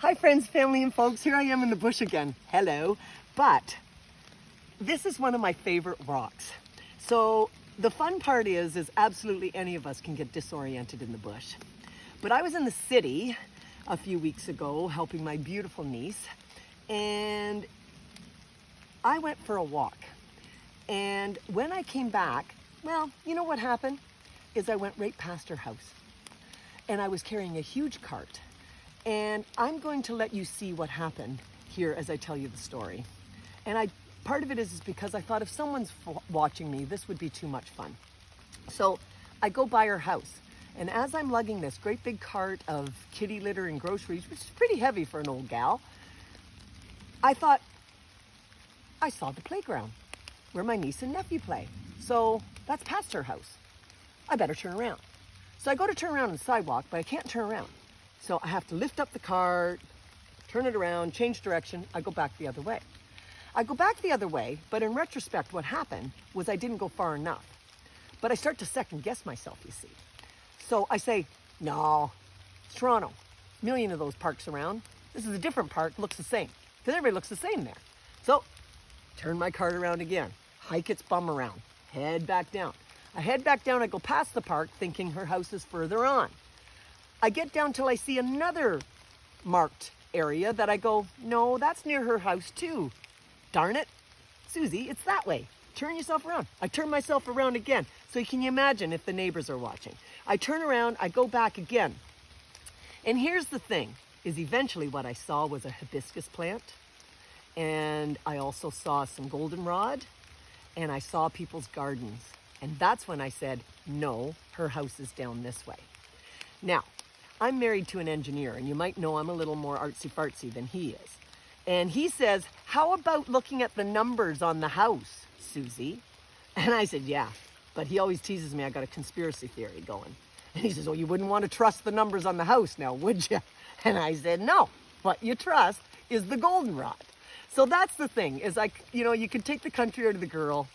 Hi friends, family, and folks. Here I am in the bush again. Hello. But this is one of my favorite rocks. So the fun part is absolutely any of us can get disoriented in the bush. But I was in the city a few weeks ago helping my beautiful niece, and I went for a walk. And when I came back, well, you know what happened? Is I went right past her house. And I was carrying a huge cart. And I'm going to let you see what happened here as I tell you the story. And part of it is because I thought if someone's watching me, this would be too much fun. So I go by her house. And as I'm lugging this great big cart of kitty litter and groceries, which is pretty heavy for an old gal, I thought, I saw the playground where my niece and nephew play. So that's past her house. I better turn around. So I go to turn around on the sidewalk, but I can't turn around. So I have to lift up the cart, turn it around, change direction. I go back the other way. I go back the other way, but in retrospect, what happened was I didn't go far enough. But I start to second guess myself, you see. So I say, no, it's Toronto. A million of those parks around. This is a different park, looks the same. Because everybody looks the same there. So turn my cart around again, hike its bum around, head back down. I head back down, I go past the park thinking her house is further on. I get down till I see another marked area that I go, no, that's near her house too. Darn it, Susie, it's that way. Turn yourself around. I turn myself around again. So can you imagine if the neighbors are watching? I turn around, I go back again. And here's the thing, is eventually what I saw was a hibiscus plant. And I also saw some goldenrod. And I saw people's gardens. And that's when I said, no, her house is down this way. Now, I'm married to an engineer, and you might know I'm a little more artsy-fartsy than he is. And he says, how about looking at the numbers on the house, Susie? And I said, yeah, but he always teases me I got a conspiracy theory going. And he says, oh, you wouldn't want to trust the numbers on the house now, would you? And I said, no, what you trust is the goldenrod. So that's the thing, is like, you know, you can take the country out of the girl.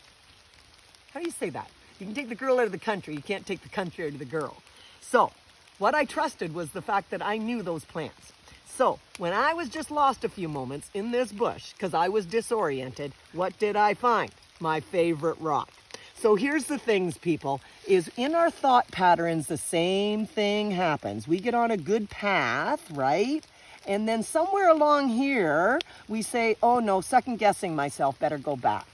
How do you say that? You can take the girl out of the country, you can't take the country out of the girl. So what I trusted was the fact that I knew those plants. So when I was just lost a few moments in this bush, because I was disoriented, what did I find? My favorite rock. So here's the things, people, is in our thought patterns, the same thing happens. We get on a good path, right? And then somewhere along here, we say, oh no, second guessing myself, better go back.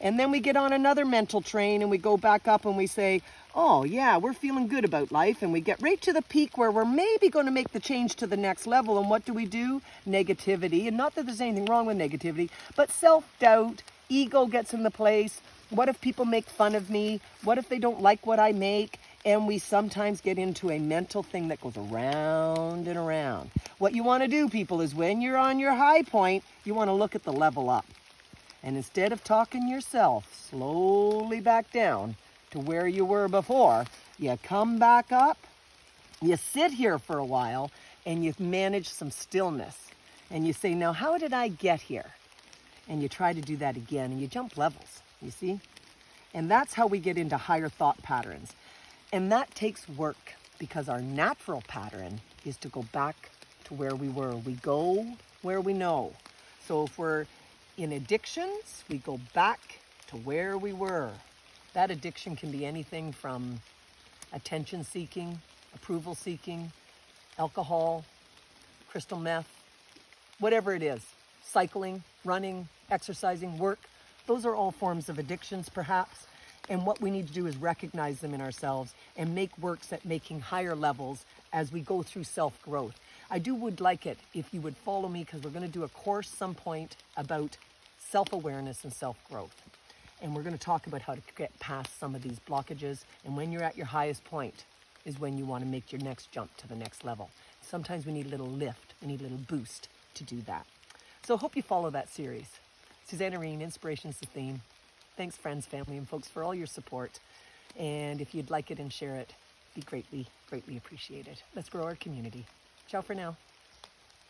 And then we get on another mental train and we go back up and we say, oh yeah, we're feeling good about life. And we get right to the peak where we're maybe going to make the change to the next level. And what do? Negativity. And not that there's anything wrong with negativity, but self-doubt, ego gets in the place. What if people make fun of me? What if they don't like what I make? And we sometimes get into a mental thing that goes around and around. What you want to do, people, is when you're on your high point, you want to look at the level up. And instead of talking yourself slowly back down to where you were before, you come back up, you sit here for a while, and you manage some stillness. And you say, now how did I get here? And you try to do that again, and you jump levels, you see? And that's how we get into higher thought patterns. And that takes work, because our natural pattern is to go back to where we were. We go where we know. So if we're in addictions, we go back to where we were. That addiction can be anything from attention seeking, approval seeking, alcohol, crystal meth, whatever it is, cycling, running, exercising, work. Those are all forms of addictions perhaps. And what we need to do is recognize them in ourselves and make works at making higher levels as we go through self-growth. I would like it if you would follow me, because we're going to do a course some point about self-awareness and self-growth. And we're going to talk about how to get past some of these blockages. And when you're at your highest point is when you want to make your next jump to the next level. Sometimes we need a little lift, we need a little boost to do that. So I hope you follow that series. Suzanne Irene, Inspiration's the theme. Thanks, friends, family, and folks, for all your support. And if you'd like it and share it, be greatly, greatly appreciated. Let's grow our community. Ciao for now.